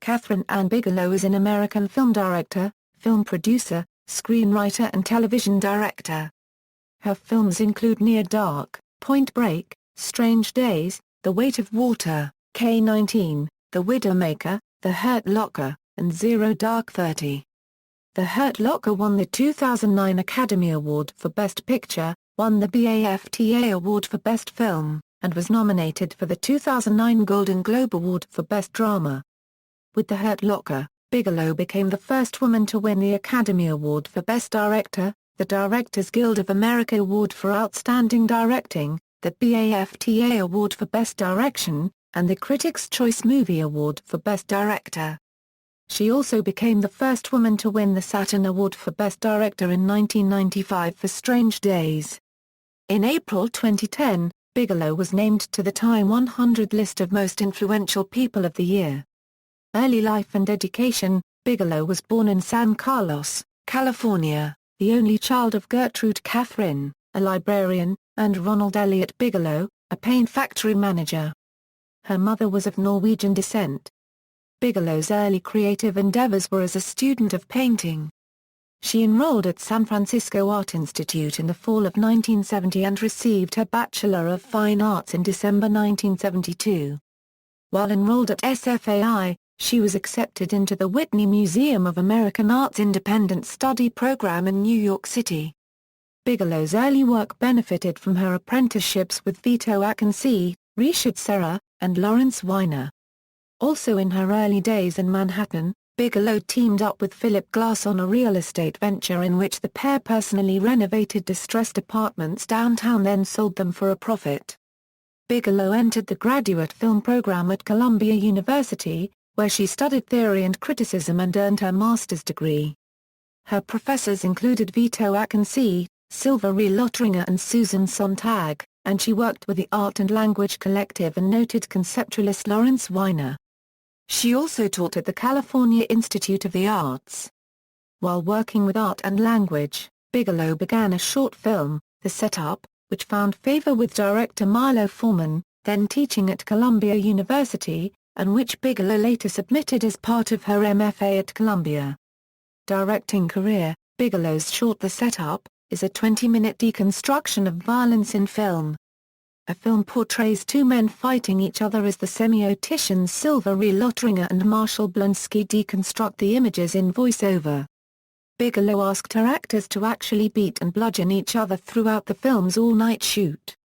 Kathryn Ann Bigelow is an American film director, film producer, screenwriter and television director. Her films include Near Dark, Point Break, Strange Days, The Weight of Water, K-19, The Widowmaker, The Hurt Locker, and Zero Dark 30. The Hurt Locker won the 2009 Academy Award for Best Picture, won the BAFTA Award for Best Film, and was nominated for the 2009 Golden Globe Award for Best Drama. With The Hurt Locker, Bigelow became the first woman to win the Academy Award for Best Director, the Directors Guild of America Award for Outstanding Directing, the BAFTA Award for Best Direction, and the Critics' Choice Movie Award for Best Director. She also became the first woman to win the Saturn Award for Best Director in 1995 for Strange Days. In April 2010, Bigelow was named to the Time 100 list of most influential people of the year. Early life and education: Bigelow was born in San Carlos, California, the only child of Gertrude Catherine, a librarian, and Ronald Elliott Bigelow, a paint factory manager. Her mother was of Norwegian descent. Bigelow's early creative endeavors were as a student of painting. She enrolled at San Francisco Art Institute in the fall of 1970 and received her Bachelor of Fine Arts in December 1972. While enrolled at SFAI, she was accepted into the Whitney Museum of American Art's Independent Study Program in New York City. Bigelow's early work benefited from her apprenticeships with Vito Acconci, Richard Serra, and Lawrence Weiner. Also in her early days in Manhattan, Bigelow teamed up with Philip Glass on a real estate venture in which the pair personally renovated distressed apartments downtown, then sold them for a profit. Bigelow entered the graduate film program at Columbia University, where she studied theory and criticism and earned her master's degree. Her professors included Vito Acconci, Sylvie Lotringer and Susan Sontag, and she worked with the Art and Language Collective and noted conceptualist Lawrence Weiner. She also taught at the California Institute of the Arts. While working with Art and Language, Bigelow began a short film, The Setup, which found favor with director Milo Forman, then teaching at Columbia University, and which Bigelow later submitted as part of her MFA at Columbia. Directing career: Bigelow's short The Setup is a 20-minute deconstruction of violence in film. A film portrays two men fighting each other as the semioticians Sylvie Lotringer and Marshall Blonsky deconstruct the images in voiceover. Bigelow asked her actors to actually beat and bludgeon each other throughout the film's all-night shoot.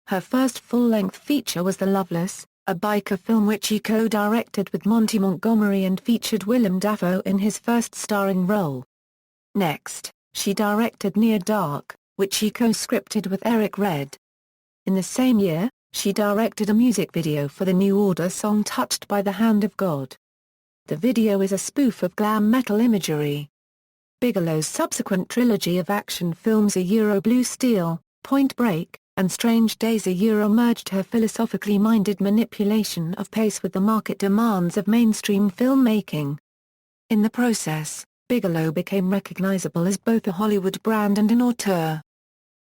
Her first full-length feature was The Loveless, a biker film which she co-directed with Monty Montgomery and featured Willem Dafoe in his first starring role. Next, she directed Near Dark, which she co-scripted with Eric Red. In the same year, she directed a music video for the New Order song Touched by the Hand of God. The video is a spoof of glam metal imagery. Bigelow's subsequent trilogy of action films Blue Steel, Point Break, and Strange Days merged her philosophically minded manipulation of pace with the market demands of mainstream filmmaking. In the process, Bigelow became recognizable as both a Hollywood brand and an auteur.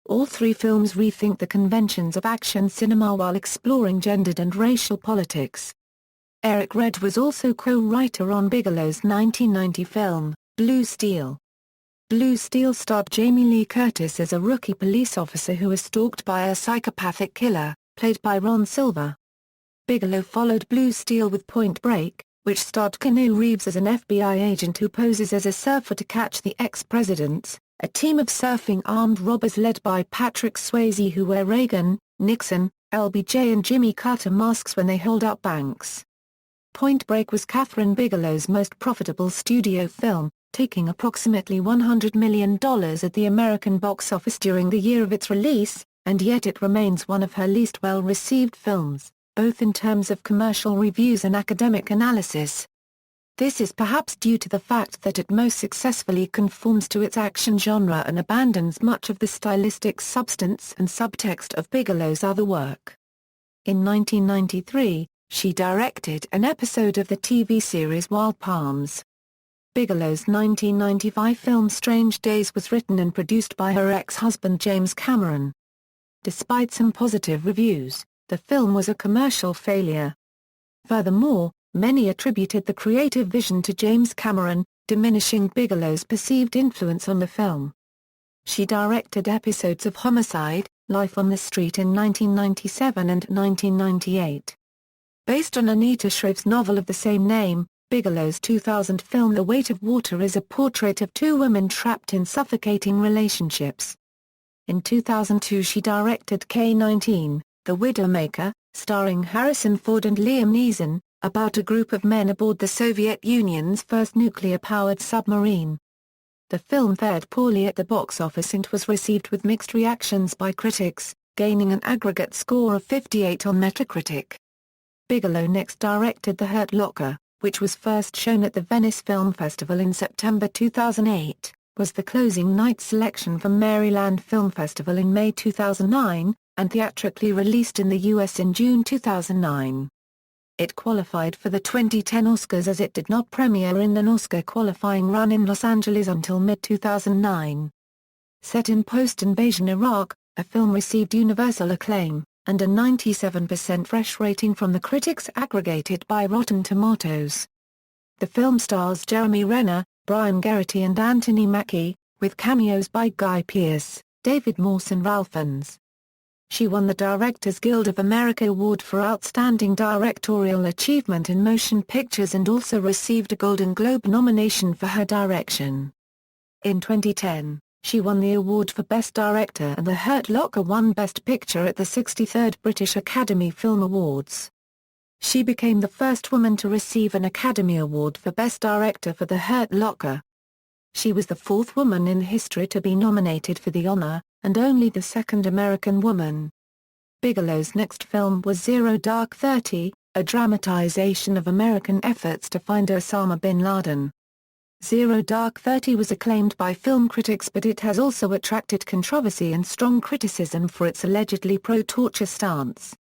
All three films rethink the conventions of action cinema while exploring gendered and racial politics. Eric Red was also co-writer on Bigelow's 1990 film, Blue Steel. Blue Steel starred Jamie Lee Curtis as a rookie police officer who is stalked by a psychopathic killer, played by Ron Silver. Bigelow followed Blue Steel with Point Break, which starred Keanu Reeves as an FBI agent who poses as a surfer to catch the ex-presidents, a team of surfing armed robbers led by Patrick Swayze who wear Reagan, Nixon, LBJ and Jimmy Carter masks when they hold up banks. Point Break was Kathryn Bigelow's most profitable studio film, taking approximately $100 million at the American box office during the year of its release, and yet it remains one of her least well-received films, both in terms of commercial reviews and academic analysis. This is perhaps due to the fact that it most successfully conforms to its action genre and abandons much of the stylistic substance and subtext of Bigelow's other work. In 1993, she directed an episode of the TV series Wild Palms. Bigelow's 1995 film Strange Days was written and produced by her ex-husband James Cameron. Despite some positive reviews, the film was a commercial failure. Furthermore, Many attributed the creative vision to James Cameron, diminishing Bigelow's perceived influence on the film. She directed episodes of Homicide: Life on the Street in 1997 and 1998. Based on Anita Shrive's novel of the same name, Bigelow's 2000 film The Weight of Water is a portrait of two women trapped in suffocating relationships. In 2002 she directed K-19, The Widowmaker, starring Harrison Ford and Liam Neeson, about a group of men aboard the Soviet Union's first nuclear-powered submarine. The film fared poorly at the box office and was received with mixed reactions by critics, gaining an aggregate score of 58 on Metacritic. Bigelow next directed The Hurt Locker, which was first shown at the Venice Film Festival in September 2008, was the closing night selection for Maryland Film Festival in May 2009, and theatrically released in the U.S. in June 2009. It qualified for the 2010 Oscars as it did not premiere in an Oscar qualifying run in Los Angeles until mid-2009. Set in post-invasion Iraq, the film received universal acclaim, and a 97% fresh rating from the critics aggregated by Rotten Tomatoes. The film stars Jeremy Renner, Brian Geraghty and Anthony Mackie, with cameos by Guy Pearce, David Morse and Ralph Fiennes. She won the Directors Guild of America Award for Outstanding Directorial Achievement in Motion Pictures and also received a Golden Globe nomination for her direction. In 2010, she won the award for Best Director and The Hurt Locker won Best Picture at the 63rd British Academy Film Awards. She became the first woman to receive an Academy Award for Best Director for The Hurt Locker. She was the fourth woman in history to be nominated for the honor, and only the second American woman. Bigelow's next film was Zero Dark 30, a dramatization of American efforts to find Osama bin Laden. Zero Dark 30 was acclaimed by film critics but it has also attracted controversy and strong criticism for its allegedly pro-torture stance.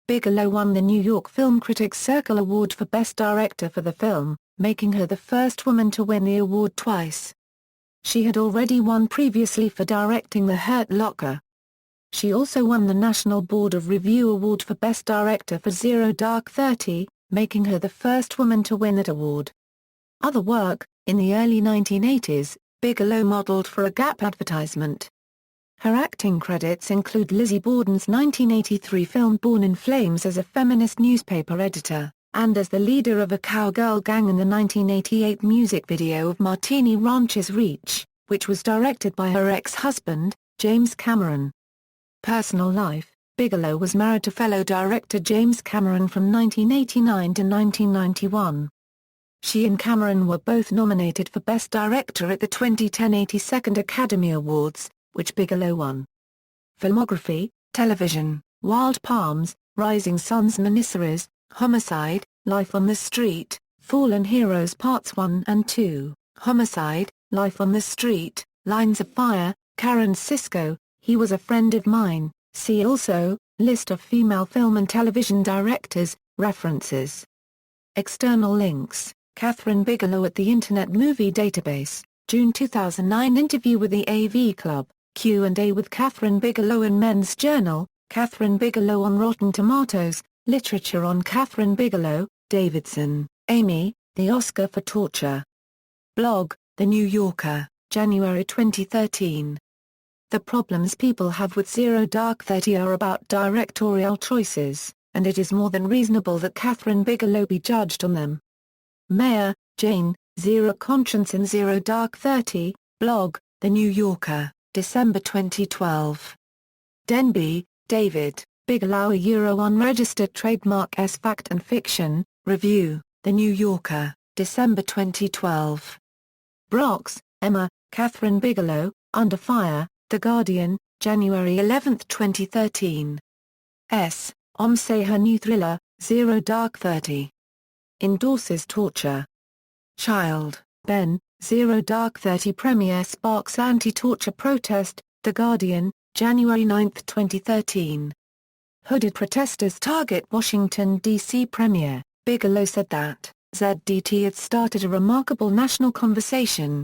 Bigelow won the New York Film Critics Circle Award for Best Director for the film, making her the first woman to win the award twice. She had already won previously for directing The Hurt Locker. She also won the National Board of Review Award for Best Director for Zero Dark 30, making her the first woman to win that award. Other work: in the early 1980s, Bigelow modeled for a Gap advertisement. Her acting credits include Lizzie Borden's 1983 film Born in Flames as a feminist newspaper editor, and as the leader of a cowgirl gang in the 1988 music video of Martini Ranch's Reach, which was directed by her ex-husband, James Cameron. Personal life: Bigelow was married to fellow director James Cameron from 1989 to 1991. She and Cameron were both nominated for Best Director at the 2010 82nd Academy Awards, which Bigelow won. Filmography: television, Wild Palms, Rising Suns miniseries, Homicide, Life on the Street, Fallen Heroes Parts 1 and 2, Homicide, Life on the Street, Lines of Fire, Karen Sisko, He Was a Friend of Mine. See also, List of female film and television directors, references. External links: Kathryn Bigelow at the Internet Movie Database, June 2009 interview with the AV Club, Q&A with Kathryn Bigelow in Men's Journal, Kathryn Bigelow on Rotten Tomatoes, literature on Kathryn Bigelow, Davidson, Amy, The Oscar for Torture. Blog, The New Yorker, January 2013. The problems people have with Zero Dark 30 are about directorial choices, and it is more than reasonable that Kathryn Bigelow be judged on them. Mayer, Jane, Zero Conscience in Zero Dark 30, blog, The New Yorker, December 2012. Denby, David, Bigelow Unregistered Trademark S Fact and Fiction, Review, The New Yorker, December 2012. Brox, Emma, Kathryn Bigelow, Under Fire, The Guardian, January 11, 2013. S. Omse her new thriller, Zero Dark 30. Endorses torture. Child, Ben, Zero Dark 30 premiere sparks anti-torture protest, The Guardian, January 9, 2013. Hooded protesters target Washington, D.C. premiere. Bigelow said that ZDT had started a remarkable national conversation